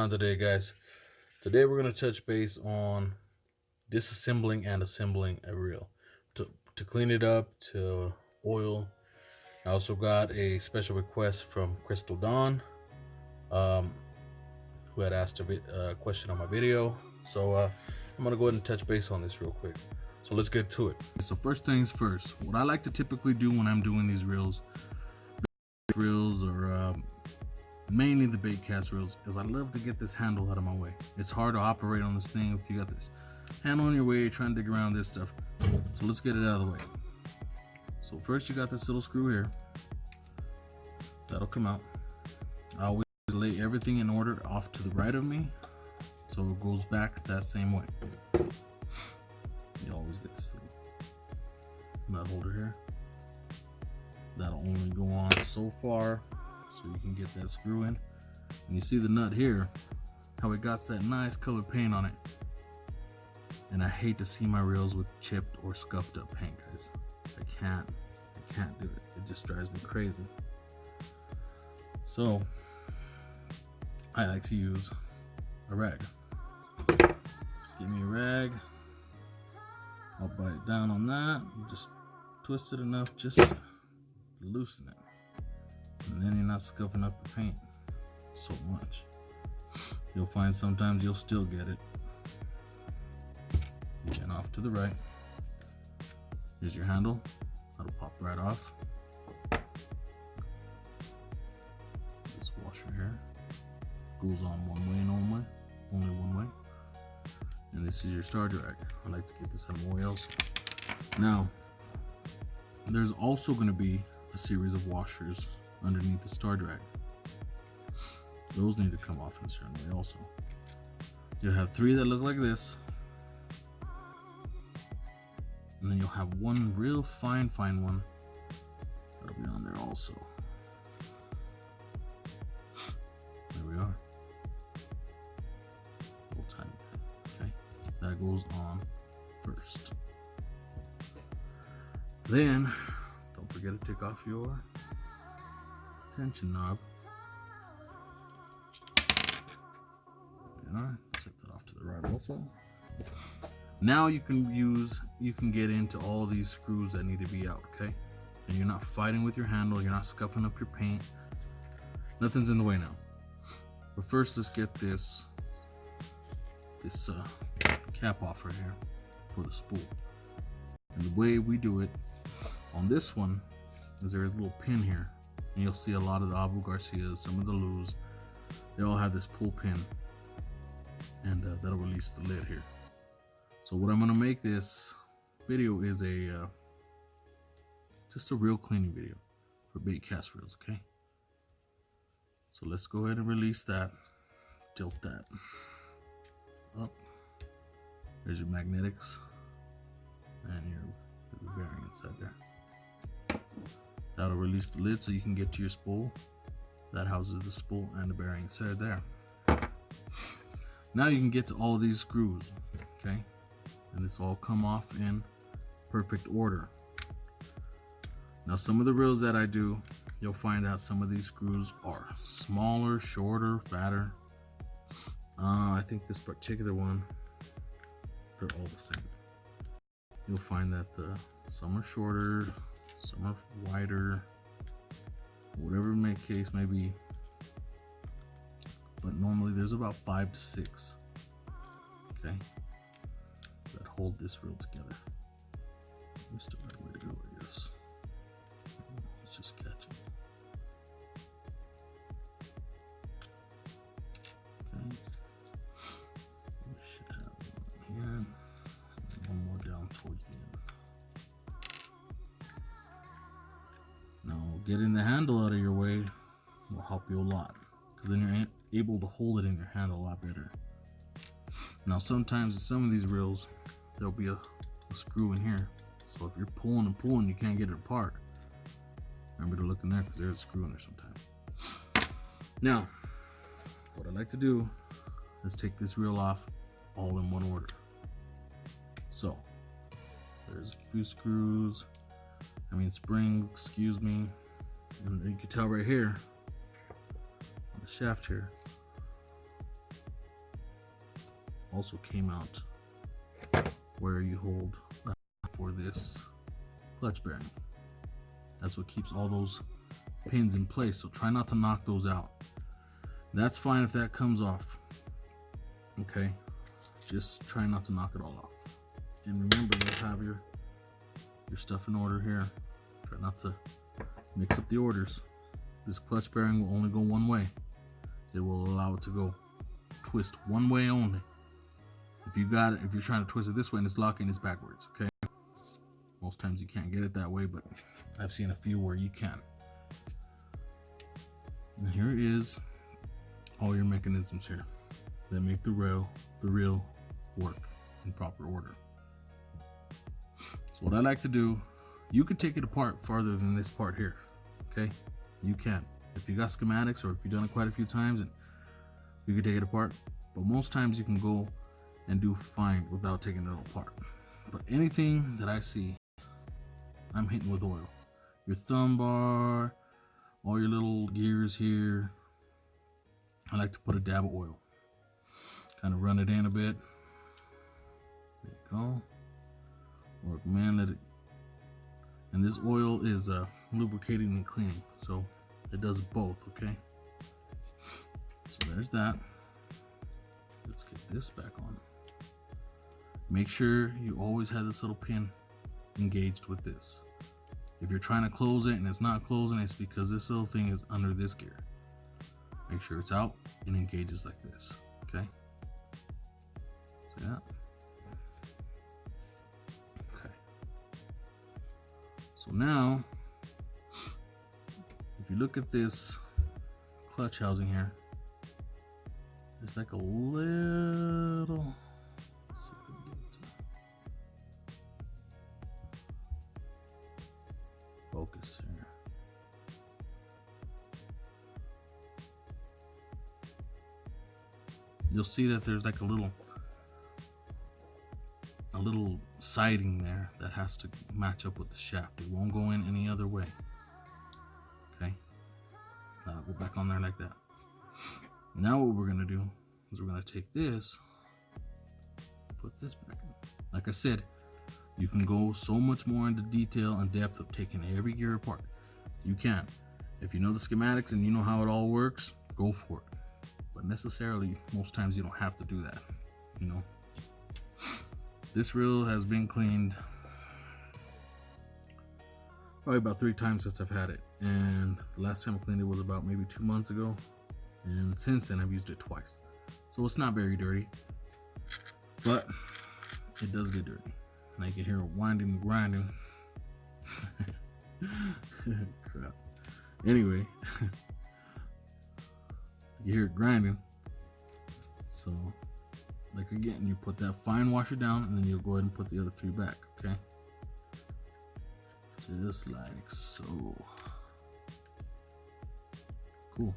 on today, guys? Today we're going to touch base on disassembling and assembling a reel. To clean it up, to oil. I also got a special request from Crystal Dawn, um, who had asked a question on my video. So I'm going to go ahead and touch base on this real quick. So let's get to it. So first things first, what I like to typically do when I'm doing these reels or mainly the Baitcast reels, is I love to get this handle out of my way. It's hard to operate on this thing if you got this handle in your way trying to dig around this stuff. So let's get it out of the way. So first you got this little screw here. That'll come out. I always lay everything in order off to the right of me, so it goes back that same way. You always get this little nut holder here. That'll only go on so far, so you can get that screw in. And you see the nut here, how it got that nice colored paint on it. And I hate to see my reels with chipped or scuffed up paint, guys. I can't do it. It just drives me crazy. So I like to use a rag. Just give me a rag. I'll bite down on that. Just twist it enough just to loosen it. And then you're not scuffing up the paint so much. You'll find sometimes you'll still get it. Again, off to the right. Here's your handle. That'll pop right off. This washer here goes on one way and only one way. And this is your star drag. I like to get this out of my way also. Now, there's also going to be a series of washers underneath the star drag. Those need to come off in a certain way also. You'll have three that look like this, and then you'll have one real fine one that'll be on there also. There we are. Okay, that goes on first. Then don't forget to take off your tension knob. Alright, set that off to the right also. Now you can get into all these screws that need to be out, okay? And you're not fighting with your handle, you're not scuffing up your paint. Nothing's in the way now. But first let's get this cap off right here for the spool. And the way we do it on this one is there's a little pin here. And you'll see a lot of the Abu Garcias, some of the Lus, they all have this pull pin. And that'll release the lid here. So what I'm gonna make this video is just a reel cleaning video for Baitcast reels, okay? So let's go ahead and release that. Tilt that up. There's your magnetics and your bearing inside there. That'll release the lid so you can get to your spool. That houses the spool and the bearing inside there. Now you can get to all these screws, okay? And this all come off in perfect order. Now some of the reels that I do, you'll find out some of these screws are smaller, shorter, fatter. I think this particular one, they're all the same. You'll find that some are shorter, some are wider, whatever case may be. But normally there's about 5 to 6, okay, that hold this reel together. We still got a way to go, I guess. Let's just catch it. Okay. We should have one here, and then one more down towards the end. Now, getting the handle out of your way will help you a lot, because then you're able to hold it in your hand a lot better. Now sometimes in some of these reels there'll be a screw in here, so if you're pulling and pulling you can't get it apart, remember to look in there because there's a screw in there sometimes. Now what I like to do is take this reel off all in one order. So there's a few screws, springs, excuse me, and you can tell right here on the shaft here also came out where you hold for this clutch bearing. That's what keeps all those pins in place, so try not to knock those out. That's fine if that comes off, okay? Just try not to knock it all off. And remember, you'll have your stuff in order here. Try not to mix up the orders. This clutch bearing will only go one way. It will allow it to go twist one way only. If you got it, if you're trying to twist it this way and it's locking, it's backwards, okay? Most times you can't get it that way, but I've seen a few where you can. And here is all your mechanisms here that make the reel work in proper order. So what I like to do, you could take it apart farther than this part here, okay? You can. If you got schematics or if you've done it quite a few times, and you can take it apart, but most times you can go and do fine without taking it apart. But anything that I see, I'm hitting with oil. Your thumb bar, all your little gears here, I like to put a dab of oil. Kind of run it in a bit. There you go. Or man, let it. And this oil is lubricating and cleaning, so it does both, okay? So there's that. Let's get this back on. Make sure you always have this little pin engaged with this. If you're trying to close it and it's not closing, it's because this little thing is under this gear. Make sure it's out and engages like this, okay? See that? Okay. So now, if you look at this clutch housing here, there's like a little, let's see if we can get it to focus here. You'll see that there's like a little siding there that has to match up with the shaft. It won't go in any other way. Okay, go back on there like that. Now what we're gonna do is we're gonna take this, put this back in. Like I said, you can go so much more into detail and depth of taking every gear apart. You can. If you know the schematics and you know how it all works, go for it. But necessarily, most times you don't have to do that, you know. This reel has been cleaned probably about 3 times since I've had it. And the last time I cleaned it was about maybe 2 months ago. And since then I've used it twice. So it's not very dirty, but it does get dirty. Now you can hear it winding and grinding. Crap. Anyway, you hear it grinding. So, like again, you put that fine washer down and then you'll go ahead and put the other 3 back, okay? Just like so. Cool.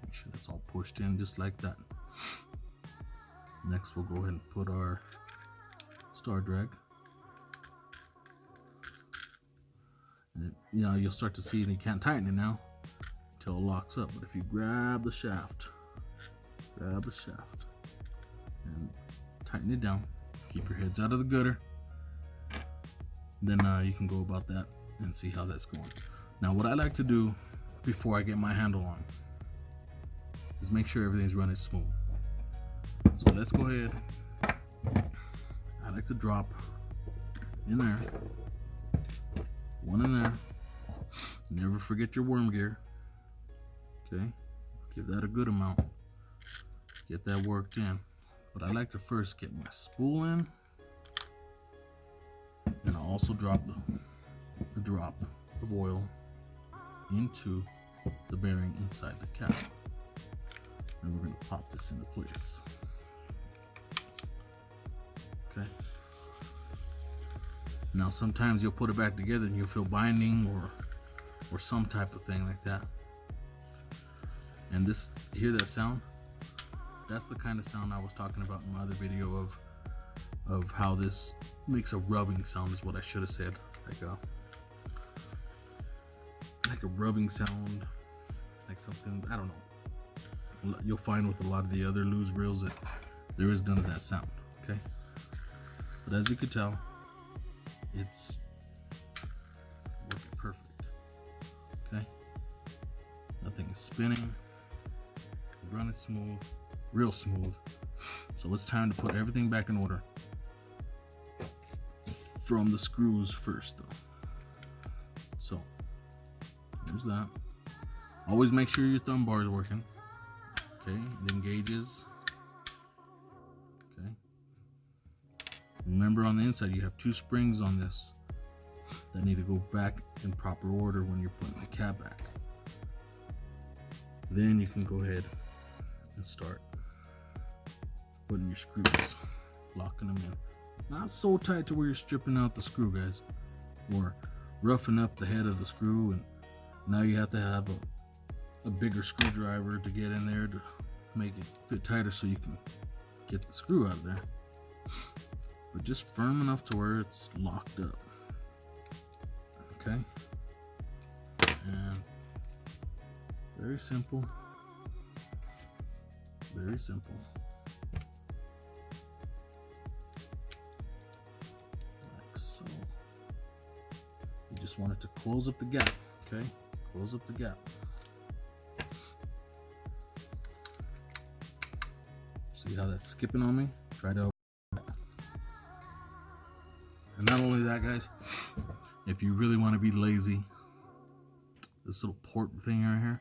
Make sure that's all pushed in just like that. Next, we'll go ahead and put our star drag. And you know, you'll start to see it, you can't tighten it now until it locks up. But if you grab the shaft and tighten it down, keep your heads out of the gutter, then you can go about that and see how that's going. Now what I like to do before I get my handle on is make sure everything's running smooth. So let's go ahead. I like to drop in there, one in there. Never forget your worm gear. Okay, give that a good amount. Get that worked in. But I like to first get my spool in, and I'll also drop a drop of oil into the bearing inside the cap. And we're going to pop this into place. Okay. Now sometimes you'll put it back together and you'll feel binding or some type of thing like that. And this, hear that sound? That's the kind of sound I was talking about in my other video of how this makes a rubbing sound, is what I should have said. Like a rubbing sound, like something, I don't know. You'll find with a lot of the other loose reels that there is none of that sound, okay? But as you can tell, it's working perfect, okay? Nothing is spinning, running smooth, real smooth. So it's time to put everything back in order. From the screws first though. So here's that. Always make sure your thumb bar is working. Okay, it engages. Okay. Remember, on the inside you have 2 springs on this that need to go back in proper order when you're putting the cab back. Then you can go ahead and start putting your screws, locking them in. Not so tight to where you're stripping out the screw, guys, or roughing up the head of the screw, and now you have to have a bigger screwdriver to get in there to make it fit tighter so you can get the screw out of there. But just firm enough to where it's locked up. Okay? And very simple. Very simple. So you just want it to close up the gap, okay? Close up the gap. See how that's skipping on me? Try to. And not only that, guys, if you really want to be lazy, this little port thing right here,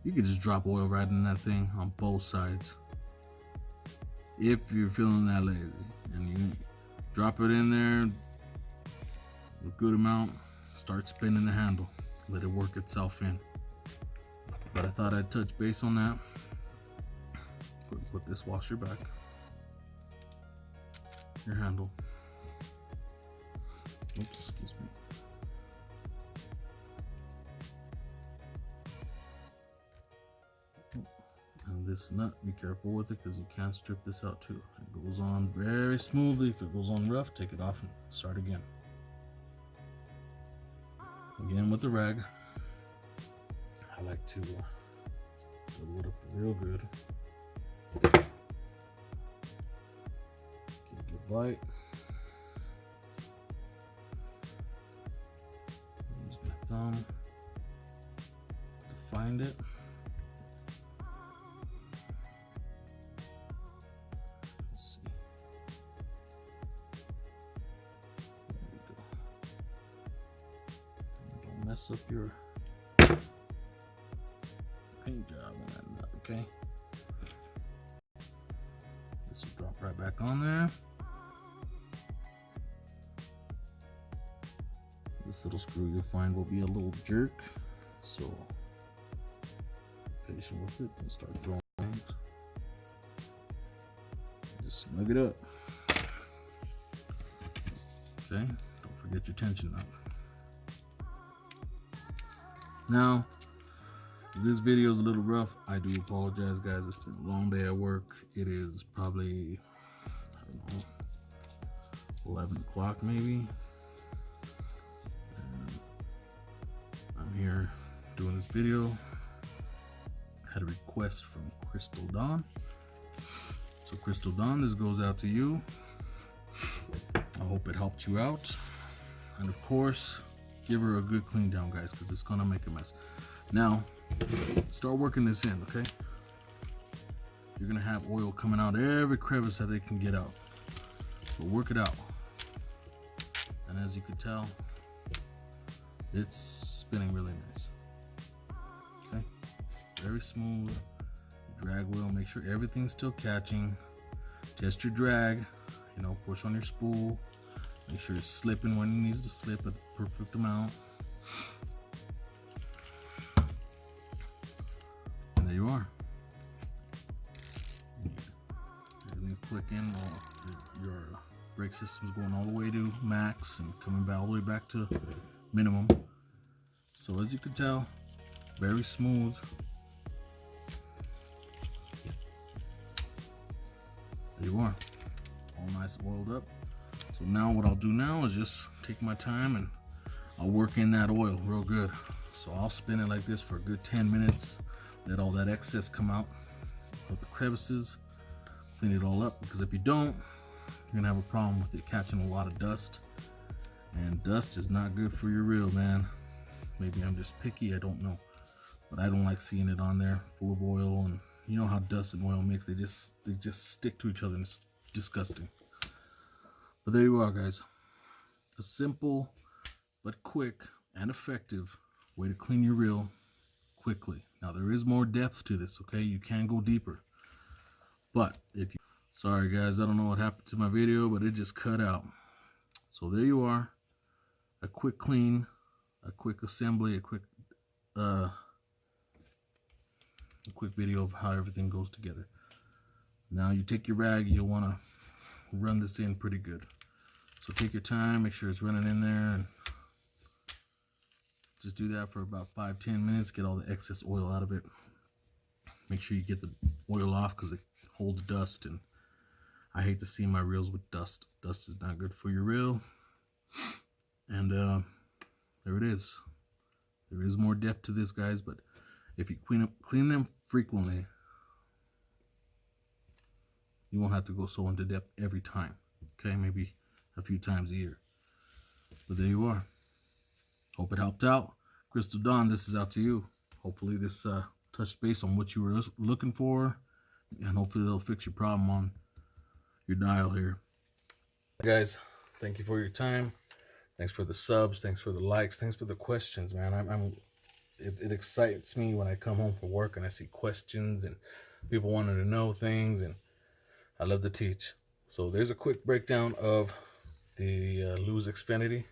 you can just drop oil right in that thing on both sides. If you're feeling that lazy, and you drop it in there, a good amount, start spinning the handle, let it work itself in. But I thought I'd touch base on that. Put this washer back, your handle. Oops, excuse me. And this nut, be careful with it because you can't strip this out too. It goes on very smoothly. If it goes on rough, take it off and start again. Again with the rag, I like to double it up real good. Get a good bite. Use my thumb to find it. Let's see. There we go. Don't mess up your paint job on that nut, okay? This will drop right back on there. This little screw you'll find will be a little jerk, so be patient with it and start throwing things. Just snug it up. Okay, don't forget your tension knot. Now, if this video is a little rough, I do apologize, guys. It's been a long day at work. It is probably, I don't know, 11 o'clock maybe. And I'm here doing this video. I had a request from Crystal Dawn. So Crystal Dawn, this goes out to you. I hope it helped you out. And of course, give her a good clean down, guys, because it's gonna make a mess. Now, start working this in, okay? You're gonna have oil coming out every crevice that they can get out. So work it out. And as you can tell, it's spinning really nice. Okay? Very smooth. Drag wheel, make sure everything's still catching. Test your drag, you know, push on your spool. Make sure it's slipping when it needs to slip at the perfect amount. And there you are. Everything's clicking. Your brake system's going all the way to max and coming back all the way back to minimum. So as you can tell, very smooth. There you are, all nice oiled up. So now what I'll do now is just take my time and I'll work in that oil real good. So I'll spin it like this for a good 10 minutes. Let all that excess come out of the crevices. clean it all up, because if you don't, you're gonna have a problem with it catching a lot of dust, and dust is not good for your reel, man. Maybe I'm just picky, I don't know, but I don't like seeing it on there full of oil. And you know how dust and oil mix, they just stick to each other, and it's disgusting. But there you are, guys, a simple but quick and effective way to clean your reel quickly. Now there is more depth to this, okay? You can go deeper, but if you, sorry guys, I don't know what happened to my video, but it just cut out. So there you are, a quick clean, a quick assembly, a quick video of how everything goes together. Now you take your rag, you'll want to run this in pretty good. So take your time, make sure it's running in there, and just do that for about 5-10 minutes. Get all the excess oil out of it. Make sure you get the oil off, because it holds dust, and I hate to see my reels with dust. Dust is not good for your reel. And there it is. There is more depth to this, guys, but if you clean them frequently, you won't have to go so into depth every time. Okay, maybe a few times a year. But there you are. Hope it helped out. Crystal Dawn, this is out to you. Hopefully this touched base on what you were looking for, and hopefully they'll fix your problem on your dial here. Guys, thank you for your time. Thanks for the subs. Thanks for the likes. Thanks for the questions, man. It excites me when I come home from work and I see questions and people wanting to know things, and I love to teach. So there's a quick breakdown of the Lose Xfinity.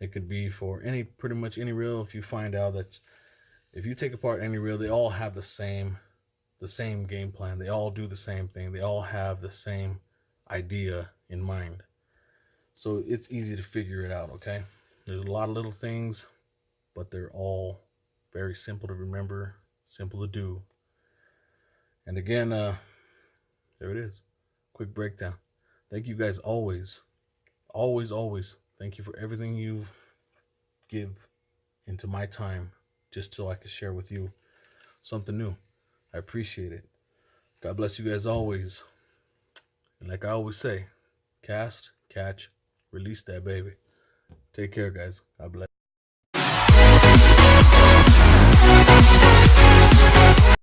It could be for pretty much any reel. If you find out that if you take apart any reel, they all have the same game plan. They all do the same thing. They all have the same idea in mind. So it's easy to figure it out, okay? There's a lot of little things, but they're all very simple to remember, simple to do. And again, there it is. Quick breakdown. Thank you guys always. Thank you for everything you give into my time, just so I can share with you something new. I appreciate it. God bless you guys always. And like I always say, cast, catch, release that baby. Take care, guys. God bless.